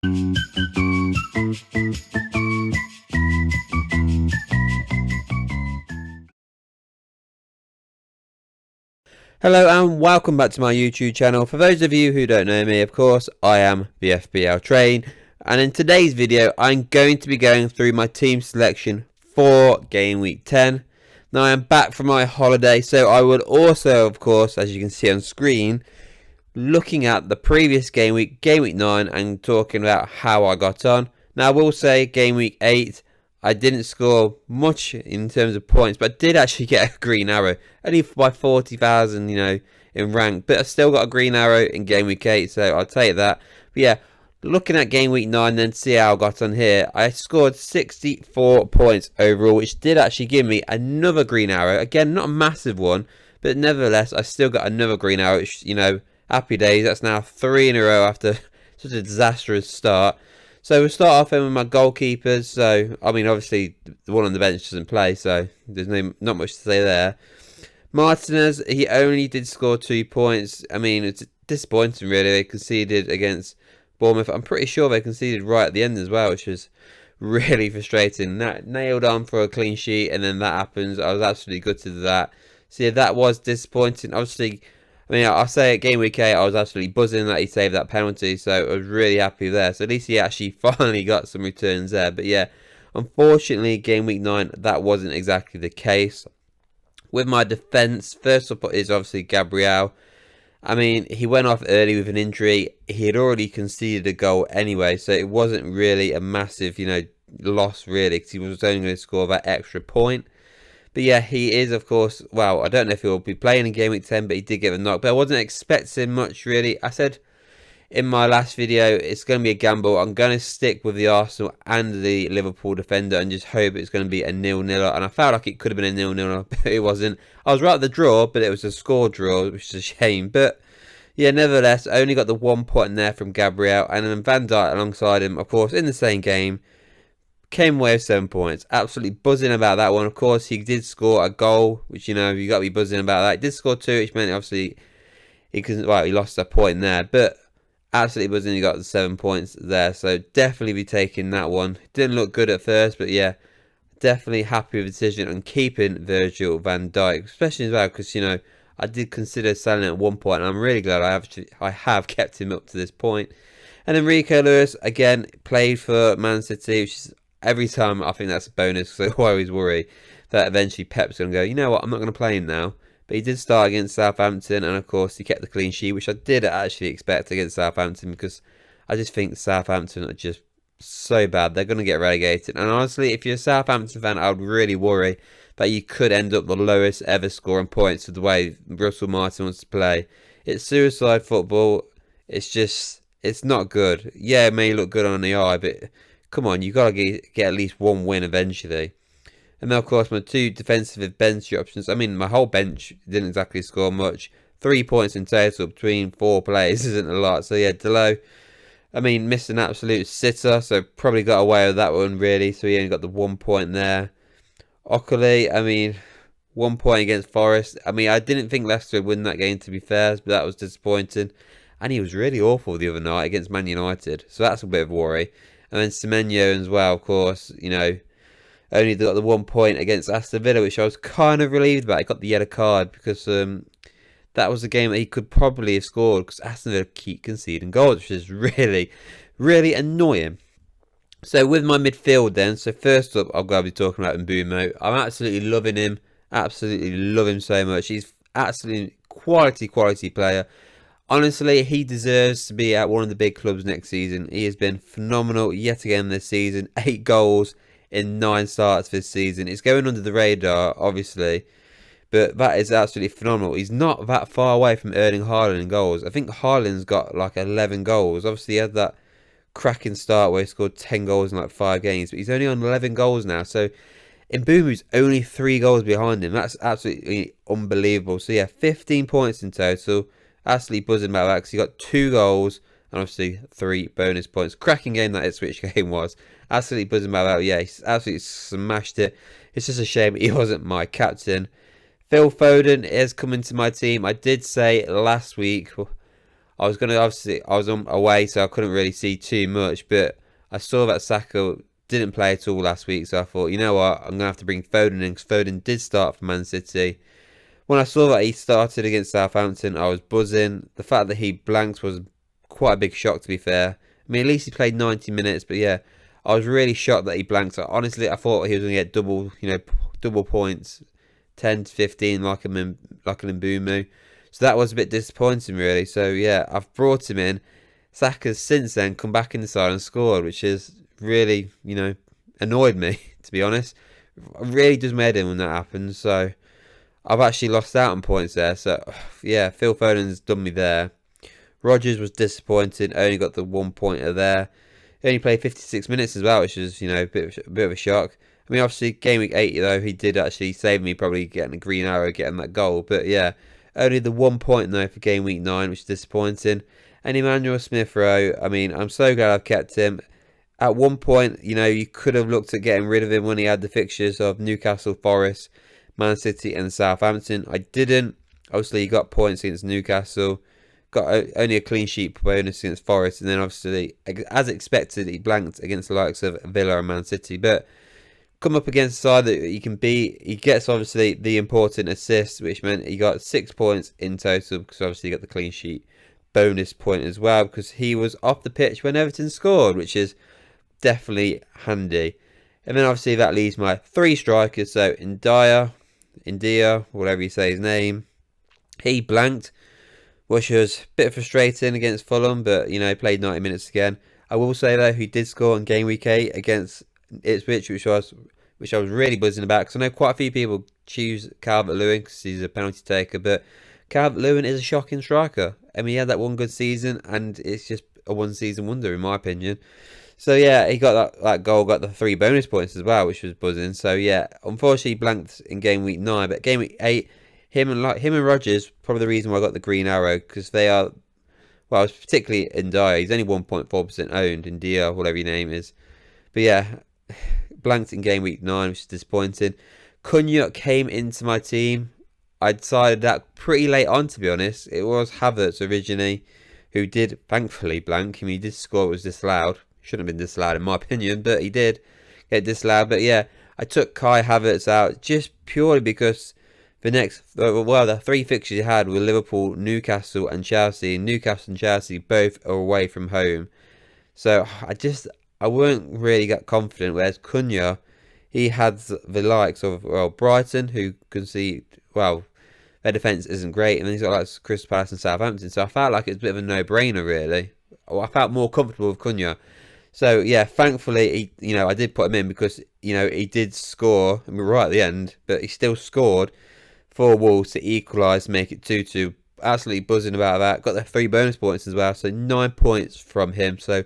Hello and welcome back to my YouTube channel. For those of you who don't know me, of course, I am the FPL Train, and in today's video I'm going to be going through my team selection for game week 10. Now I am back from my holiday, so I will also, of course, as you can see on screen, looking at the previous game week 9, and talking about how I got on. Now I will say game week 8 I didn't score much in terms of points, but I did actually get a green arrow, only by 40,000, in rank, but I still got a green arrow in game week 8, so I'll take that. But yeah, looking at game week 9, then see how I got on here. I scored 64 points overall, which did actually give me another green arrow. Again, not a massive one, but nevertheless, I still got another green arrow, which, happy days. That's now 3 in a row after such a disastrous start. So we'll start off with my goalkeepers. So, I mean, obviously, the one on the bench doesn't play, so there's not much to say there. Martinez, he only did score 2 points. I mean, it's disappointing, really. They conceded against Bournemouth. I'm pretty sure they conceded right at the end as well, which was really frustrating. Nailed on for a clean sheet, and then that happens. I was absolutely gutted to that. So, yeah, that was disappointing. Obviously, I mean, I'll say at game week 8, I was absolutely buzzing that he saved that penalty, so I was really happy there. So at least he actually finally got some returns there. But yeah, unfortunately, game week 9, that wasn't exactly the case. With my defence, first up is obviously Gabriel. I mean, he went off early with an injury. He had already conceded a goal anyway, so it wasn't really a massive, loss really, because he was only going to score that extra point. But yeah, he is, of course, well, I don't know if he'll be playing in game week 10, but he did get a knock. But I wasn't expecting much, really. I said in my last video, it's going to be a gamble. I'm going to stick with the Arsenal and the Liverpool defender and just hope it's going to be a 0-0. And I felt like it could have been a 0-0, but it wasn't. I was right at the draw, but it was a score draw, which is a shame. But yeah, nevertheless, I only got the 1 point in there from Gabriel. And then Van Dijk alongside him, of course, in the same game. Came away with 7 points. Absolutely buzzing about that one. Of course, he did score a goal, which, you got to be buzzing about that. He did score 2, which meant, obviously, he lost a point there. But absolutely buzzing he got the 7 points there. So, definitely be taking that one. Didn't look good at first, but yeah, definitely happy with the decision on keeping Virgil van Dijk. Especially as well, because, I did consider selling at 1 point, and I'm really glad I have kept him up to this point. And then Rico Lewis, again, played for Man City, which is every time I think that's a bonus, so I always worry that eventually Pep's going to go, you know what, I'm not going to play him now. But he did start against Southampton, and of course he kept the clean sheet, which I did actually expect against Southampton, because I just think Southampton are just so bad. They're going to get relegated. And honestly, if you're a Southampton fan, I would really worry that you could end up the lowest ever scoring points with the way Russell Martin wants to play. It's suicide football. It's not good. Yeah, it may look good on the eye, but come on, you've got to get at least one win eventually. And then, of course, my 2 defensive bench options. I mean, my whole bench didn't exactly score much. 3 points in total between 4 players isn't a lot. So, yeah, Delo, I mean, missed an absolute sitter. So, probably got away with that one, really. So, he only got the 1 point there. Ockley, I mean, 1 point against Forest. I mean, I didn't think Leicester would win that game, to be fair. But that was disappointing. And he was really awful the other night against Man United. So, that's a bit of a worry. And then Semenyo as well, of course, only got the 1 point against Aston Villa, which I was kind of relieved about. He got the yellow card because that was a game that he could probably have scored, because Aston Villa keep conceding goals, which is really, really annoying. So with my midfield then, so first up, I'm going to be talking about Mbeumo. I'm absolutely loving him. Absolutely love him so much. He's absolutely quality player. Honestly, he deserves to be at one of the big clubs next season. He has been phenomenal yet again this season. 8 goals in 9 starts this season. It's going under the radar, obviously, but that is absolutely phenomenal. He's not that far away from Erling Haaland in goals. I think Haaland's got like 11 goals. Obviously, he had that cracking start where he scored 10 goals in like 5 games, but he's only on 11 goals now. So Mbeumo's only 3 goals behind him. That's absolutely unbelievable. So yeah, 15 points in total. Absolutely buzzing about that, because he got 2 goals and obviously 3 bonus points. Cracking game that Ipswich game was. Absolutely buzzing about that. Yeah, he's absolutely smashed it. It's just a shame he wasn't my captain. Phil Foden is coming to my team. I did say last week, I was gonna obviously I was on away, so I couldn't really see too much, but I saw that Saka didn't play at all last week, so I thought, you know what, I'm gonna have to bring Foden in because Foden did start for Man City. When I saw that he started against Southampton, I was buzzing. The fact that he blanked was quite a big shock, to be fair. I mean, at least he played 90 minutes, but yeah, I was really shocked that he blanked. So honestly, I thought he was going to get double, double points, 10 to 15, like an Mbumu. So that was a bit disappointing, really. So yeah, I've brought him in. Saka's since then come back in the side and scored, which is really, annoyed me, to be honest. It really does my head in when that happens. So I've actually lost out on points there. So yeah, Phil Foden's done me there. Rodgers was disappointing. Only got the 1 pointer there. He only played 56 minutes as well, which is, a bit of a shock. I mean, obviously, game week 8, though, he did actually save me probably getting a green arrow, getting that goal. But yeah, only the 1 point, though, for game week 9, which is disappointing. And Emmanuel Smith-Rowe, I mean, I'm so glad I've kept him. At one point, you could have looked at getting rid of him when he had the fixtures of Newcastle, Forest, Man City and Southampton. I didn't. Obviously, he got points against Newcastle. Got only a clean sheet bonus against Forest. And then, obviously, as expected, he blanked against the likes of Villa and Man City. But come up against a side that he can beat. He gets, obviously, the important assist, which meant he got 6 points in total. Because, obviously, he got the clean sheet bonus point as well. Because he was off the pitch when Everton scored, which is definitely handy. And then, obviously, that leaves my 3 strikers. So, India, whatever you say his name, he blanked, which was a bit frustrating against Fulham, but played 90 minutes again. I will say though, he did score on game week 8 against Ipswich, which I was really buzzing about, because I know quite a few people choose Calvert-Lewin because he's a penalty taker, but Calvert-Lewin is a shocking striker. I mean, he had that one good season, and it's just a one-season wonder in my opinion. So yeah, he got that goal, got the 3 bonus points as well, which was buzzing. So yeah, unfortunately he blanked in game week 9, but game week 8, him and Rodgers, probably the reason why I got the green arrow, because they are, well, particularly India. He's only 1.4% owned, India, whatever your name is. But yeah, blanked in game week 9, which is disappointing. Cunha came into my team. I decided that pretty late on, to be honest. It was Havertz originally, who did thankfully blank. I mean, he did score, it was disallowed. Shouldn't have been disallowed in my opinion, but he did get disallowed. But yeah, I took Kai Havertz out just purely because the 3 fixtures he had were Liverpool, Newcastle and Chelsea. And Newcastle and Chelsea both are away from home. So I weren't really that confident, whereas Cunha, he had the likes of, Brighton, who concede, their defence isn't great, and then he's got like Crystal Palace and Southampton. So I felt like it's a bit of a no-brainer, really. I felt more comfortable with Cunha. So yeah, thankfully, I did put him in because, he did score, I mean, right at the end, but he still scored for Wolves to equalise, make it 2-2. Absolutely buzzing about that. Got the 3 bonus points as well, so 9 points from him. So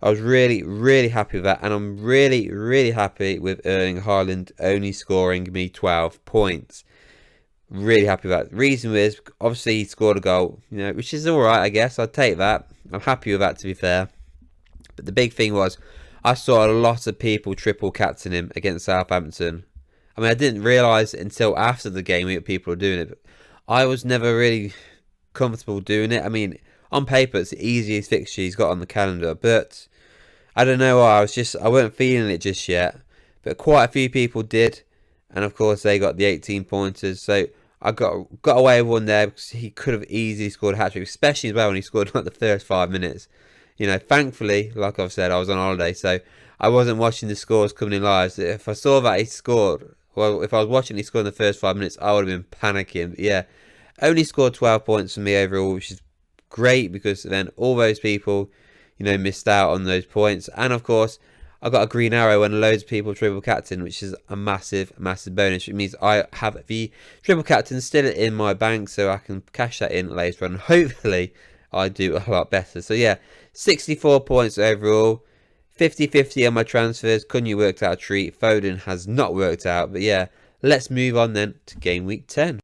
I was really, really happy with that, and I'm really, really happy with Erling Haaland only scoring me 12 points. Really happy with that. The reason is, obviously, he scored a goal, which is alright, I guess. I'd take that. I'm happy with that, to be fair. But the big thing was, I saw a lot of people triple captain him against Southampton. I mean, I didn't realise until after the game that people were doing it. But I was never really comfortable doing it. I mean, on paper, it's the easiest fixture he's got on the calendar. But I don't know why. I weren't feeling it just yet. But quite a few people did. And of course, they got the 18 pointers. So I got away with one there because he could have easily scored a hat-trick, especially as well when he scored like the first 5 minutes. Thankfully, like I've said, I was on holiday, so I wasn't watching the scores coming in live. So if I saw that he scored, if I was watching he scored in the first 5 minutes, I would have been panicking. But yeah, only scored 12 points for me overall, which is great because then all those people, missed out on those points. And of course, I got a green arrow when loads of people triple captain, which is a massive, massive bonus. It means I have the triple captain still in my bank, so I can cash that in later on. Hopefully, I do a lot better. So yeah, 64 points overall. 50-50 on my transfers. Cunha worked out a treat. Foden has not worked out. But yeah, let's move on then to game week 10.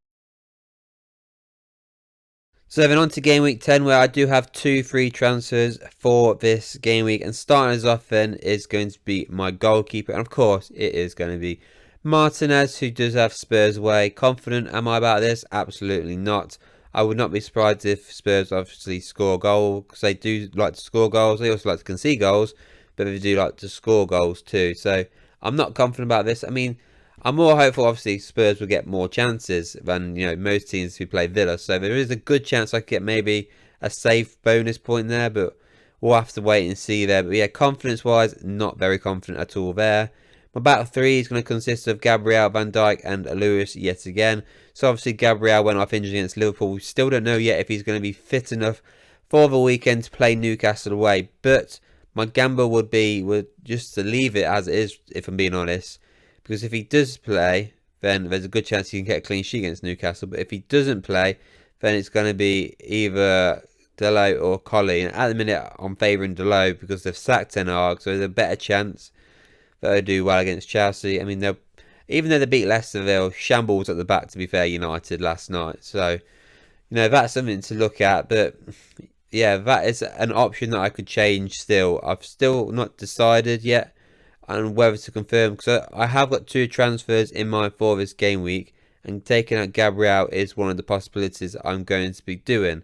So then on to game week 10, where I do have 2 free transfers for this game week. And starting us off then is going to be my goalkeeper. And of course, it is going to be Martinez, who does have Spurs away. Confident am I about this? Absolutely not. I would not be surprised if Spurs obviously score a goal, because they do like to score goals. They also like to concede goals, but they do like to score goals too. So I'm not confident about this. I mean, I'm more hopeful. Obviously, Spurs will get more chances than most teams who play Villa. So there is a good chance I could get maybe a safe bonus point there, but we'll have to wait and see there. But yeah, confidence-wise, not very confident at all there. My battle three is going to consist of Gabriel, Van Dijk and Lewis yet again. So obviously Gabriel went off injured against Liverpool. We still don't know yet if he's going to be fit enough for the weekend to play Newcastle away. But my gamble would just to leave it as it is, if I'm being honest. Because if he does play, then there's a good chance he can get a clean sheet against Newcastle. But if he doesn't play, then it's going to be either Dalot or Colley. And at the minute, I'm favouring Dalot because they've sacked Ten Hag, so there's a better chance that they'll do well against Chelsea. I mean, even though they beat Leicester, they'll shambles at the back, to be fair, United last night. So, that's something to look at. But, yeah, that is an option that I could change still. I've still not decided yet on whether to confirm, because I have got 2 transfers in mind for this game week, and taking out Gabriel is one of the possibilities I'm going to be doing.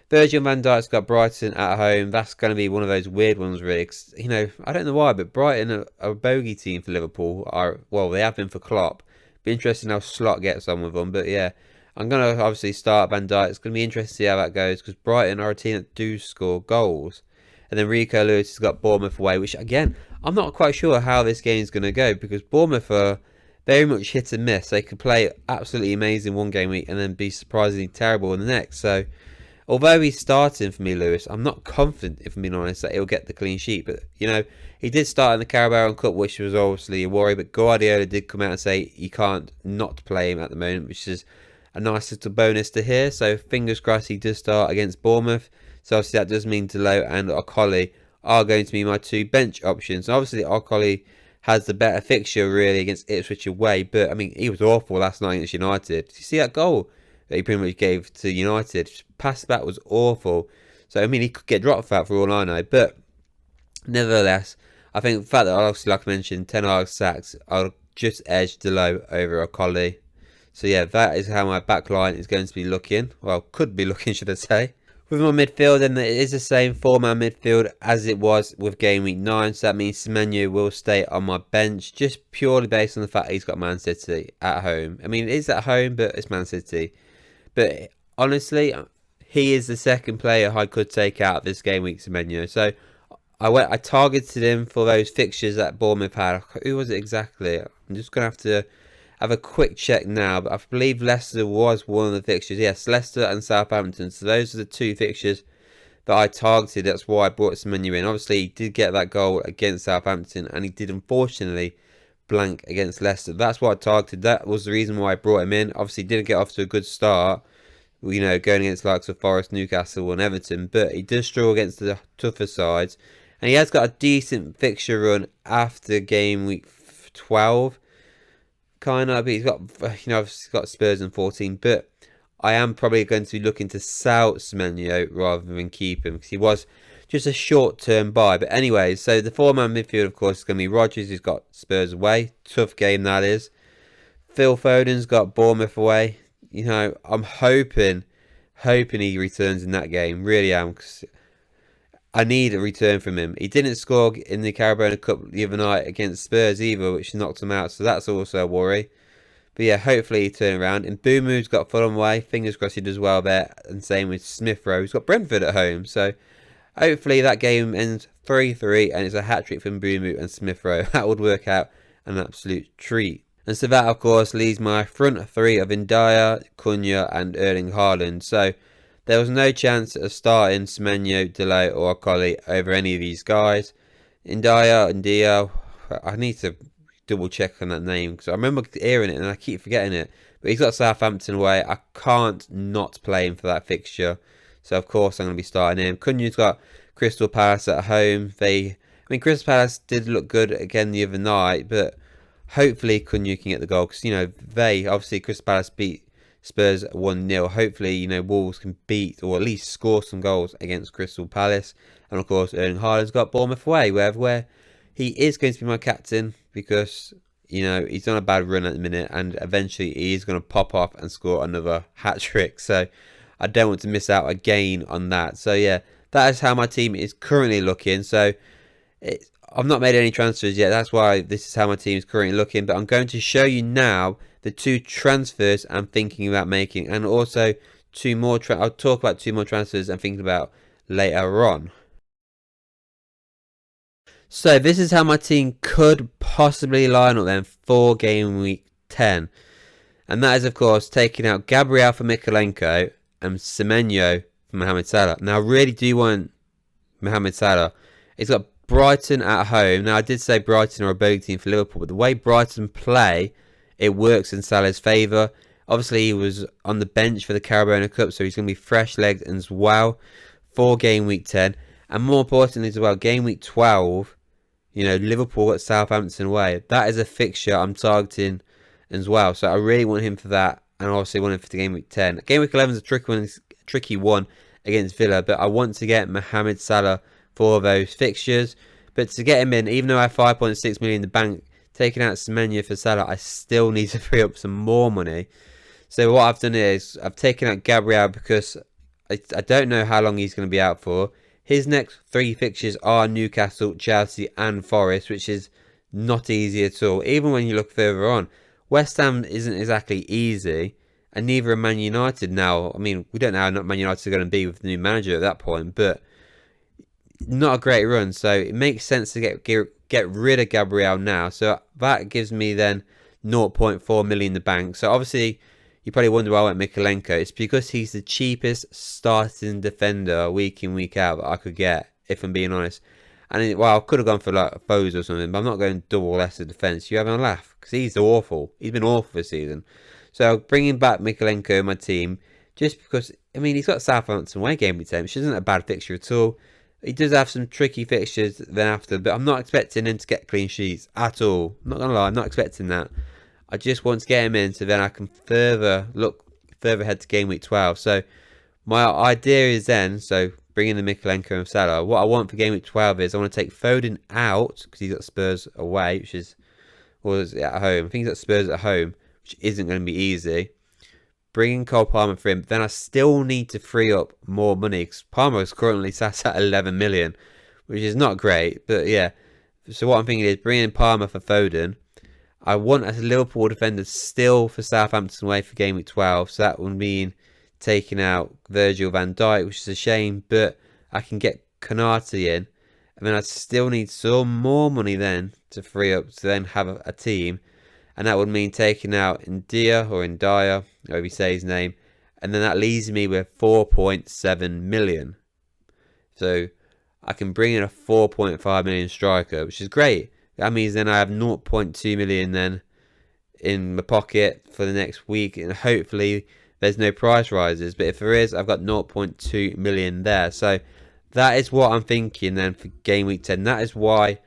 Virgil van Dijk's got Brighton at home. That's going to be one of those weird ones, really. I don't know why, but Brighton are a bogey team for Liverpool. They have been for Klopp. Be interesting how Slot gets on with them. But yeah, I'm going to obviously start Van Dijk. It's going to be interesting to see how that goes, because Brighton are a team that do score goals. And then Rico Lewis has got Bournemouth away, which again, I'm not quite sure how this game is going to go, because Bournemouth are very much hit and miss. They could play absolutely amazing one game week and then be surprisingly terrible in the next. So, although he's starting for me, Lewis, I'm not confident, if I'm being honest, that he'll get the clean sheet. But, he did start in the Carabao Cup, which was obviously a worry. But Guardiola did come out and say you can't not play him at the moment, which is a nice little bonus to hear. So, fingers crossed he does start against Bournemouth. So, obviously, that does mean Dalot and Okoli are going to be my 2 bench options. Obviously, Okoli has the better fixture, really, against Ipswich away. But, I mean, he was awful last night against United. Did you see that goal that he pretty much gave to United? Pass back was awful. So, I mean, he could get dropped for that for all I know. But, nevertheless, I think the fact that, obviously, like I mentioned, Ten Hag sacks, I'll just edge Dalot over Okoli. So, yeah, that is how my back line is going to be looking. Well, could be looking, should I say. With my midfield, then it is the same 4-man midfield as it was with game week 9. So that means Semenyo will stay on my bench, just purely based on the fact he's got Man City at home. I mean, it is at home, but it's Man City. But honestly, he is the second player I could take out of this game week, Semenyo. So I targeted him for those fixtures that Bournemouth had. Who was it exactly? I'm just going to have a quick check now, but I believe Leicester was one of the fixtures. Yes, Leicester and Southampton. So those are the 2 fixtures that I targeted. That's why I brought Semenyo in. Obviously, he did get that goal against Southampton, and he did unfortunately blank against Leicester. That's what I targeted. That was the reason why I brought him in. Obviously, he didn't get off to a good start, going against the likes of Forest, Newcastle and Everton, but he does struggle against the tougher sides. And he has got a decent fixture run after game week 12. Kind of, but he's got, he's got Spurs in 14, but I am probably going to be looking to sell Semenyo rather than keep him, because he was just a short-term buy. But anyway, so the 4-man midfield, of course, is going to be Rodgers, who's got Spurs away. Tough game, that is. Phil Foden's got Bournemouth away. I'm hoping he returns in that game. Really am, because I need a return from him. He didn't score in the Carabao Cup the other night against Spurs either, which knocked him out, so that's also a worry. But yeah, hopefully he turn around. And Mbeumo's got Fulham away. Fingers crossed he does well there. And same with Smith Rowe. He's got Brentford at home, so hopefully that game ends 3-3 and it's a hat-trick for Mbeumo and Smith Rowe. That would work out an absolute treat. And so that, of course, leaves my front 3 of Ndaya, Cunha and Erling Haaland. So there was no chance of starting Semenyo, Dalot or Okoli over any of these guys. Ndaya, I need to double check on that name, because I remember hearing it and I keep forgetting it. But he's got Southampton away. I can't not play him for that fixture. So, of course, I'm going to be starting him. Cunha's got Crystal Palace at home. Crystal Palace did look good again the other night, but hopefully Cunha can get the goal, because, obviously Crystal Palace beat Spurs 1-0. Hopefully, Wolves can beat or at least score some goals against Crystal Palace. And of course, Erling Haaland's got Bournemouth away, where he is going to be my captain, because he's on a bad run at the minute, and eventually he is going to pop off and score another hat trick. So I don't want to miss out again on that. So yeah, that is how my team is currently looking. So I've not made any transfers yet. That's why this is how my team is currently looking. But I'm going to show you now the 2 transfers I'm thinking about making, and also 2 more. I'll talk about 2 more transfers I'm thinking about later on. So this is how my team could possibly line up then for game week 10. And that is, of course, taking out Gabriel for Mykolenko and Semenyo for Mohamed Salah. Now, I really do want Mohamed Salah. He's got Brighton at home. Now, I did say Brighton are a bogey team for Liverpool, but the way Brighton play, it works in Salah's favour. Obviously, he was on the bench for the Carabao Cup, so he's going to be fresh-legged as well for game week 10. And more importantly as well, game week 12, you know, Liverpool at Southampton away. That is a fixture I'm targeting as well. So I really want him for that, and obviously want him for the game week 10. Game week 11 is a tricky one against Villa, but I want to get Mohamed Salah for those fixtures. But to get him in, even though I have 5.6 million in the bank, taking out Semenyo for Salah, I still need to free up some more money. So what I've done is I've taken out Gabriel because I don't know how long he's going to be out for. His next 3 fixtures are Newcastle, Chelsea and Forest, which is not easy at all. Even when you look further on, West Ham isn't exactly easy, and neither are Man United now. I mean, we don't know how Man United are going to be with the new manager at that point, but not a great run. So it makes sense to get rid of Gabriel now. So that gives me then 0.4 million in the bank. So obviously, you probably wonder why I went Mykolenko. It's because he's the cheapest starting defender week in, week out that I could get, if I'm being honest. And well, I could have gone for like Foes or something, but I'm not going double Leicester defence. You having a laugh? Because he's awful. He's been awful this season. So bringing back Mykolenko in my team, just because, I mean, he's got Southampton away game week 10, which isn't a bad fixture at all. He does have some tricky fixtures then after, but I'm not expecting him to get clean sheets at all. I'm not going to lie, I'm not expecting that. I just want to get him in so then I can look further ahead to game week 12. So my idea is then, so bringing the Mykolenko and Salah, what I want for game week 12 is I want to take Foden out because he's got Spurs away, which is, or is it at home? I think he's got Spurs at home, which isn't going to be easy. Bringing Cole Palmer for him, then I still need to free up more money because Palmer is currently sat at 11 million, which is not great. But yeah, so what I'm thinking is bringing Palmer for Foden. I want a Liverpool defender still for Southampton away for game week 12. So that would mean taking out Virgil van Dijk, which is a shame. But I can get Konate in. And then I still need some more money then to free up to then have a team. And that would mean taking out India or India, however you say his name. And then that leaves me with 4.7 million. So I can bring in a 4.5 million striker, which is great. That means then I have 0.2 million then in my pocket for the next week, and hopefully there's no price rises. But if there is, I've got 0.2 million there. So that is what I'm thinking then for game week 10. That is why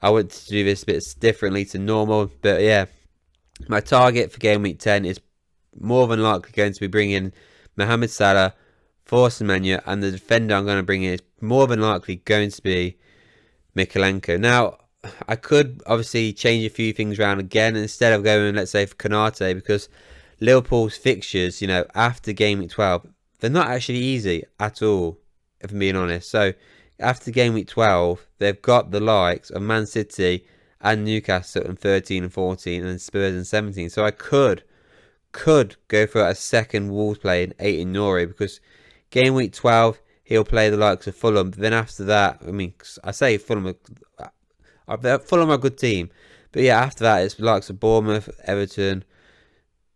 I want to do this a bit differently to normal. But yeah, my target for game week 10 is more than likely going to be bringing Mohamed Salah for Semenyo, and the defender I'm going to bring in is more than likely going to be Mykolenko. Now, I could obviously change a few things around again instead of going, let's say, for Konate, because Liverpool's fixtures, you know, after game week 12, they're not actually easy at all, if I'm being honest. So after game week 12, they've got the likes of Man City and Newcastle in 13 and 14 and Spurs in 17. So I could go for a second Wolves play in 8 in Nori, because game week 12, he'll play the likes of Fulham. But then after that, I mean, I say Fulham are a good team. But yeah, after that, it's the likes of Bournemouth, Everton,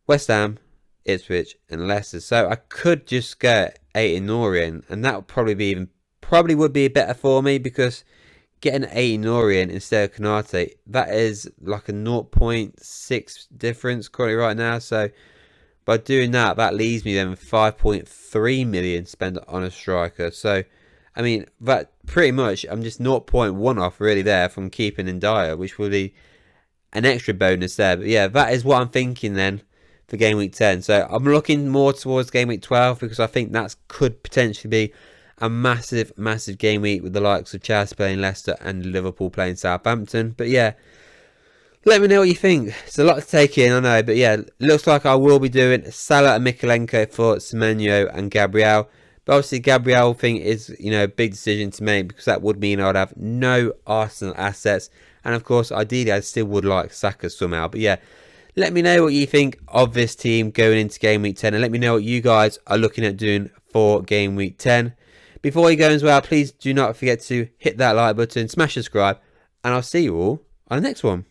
West Ham, Ipswich, and Leicester. So I could just get 8 in Nori, and that would probably would be better for me, because getting 8 in Nori instead of Konate, that is like a 0.6 difference currently right now. So by doing that, that leaves me then with 5.3 million spent on a striker. So I mean, that pretty much, I'm just 0.1 off really there from keeping in Dyer, which will be an extra bonus there. But yeah, that is what I'm thinking then for game week 10. So I'm looking more towards game week 12, because I think that could potentially be a massive game week with the likes of Chelsea playing Leicester and Liverpool playing Southampton. But yeah, Let me know what you think. It's a lot to take in, I know, but yeah, looks like I will be doing Salah and Mikalenko for Semenyo and Gabriel. But obviously, Gabriel thing is, a big decision to make because that would mean I'd have no Arsenal assets. And of course, ideally, I still would like Saka somehow. But yeah, let me know what you think of this team going into Game Week 10. And let me know what you guys are looking at doing for Game Week 10. Before you go as well, please do not forget to hit that like button, smash subscribe. And I'll see you all on the next one.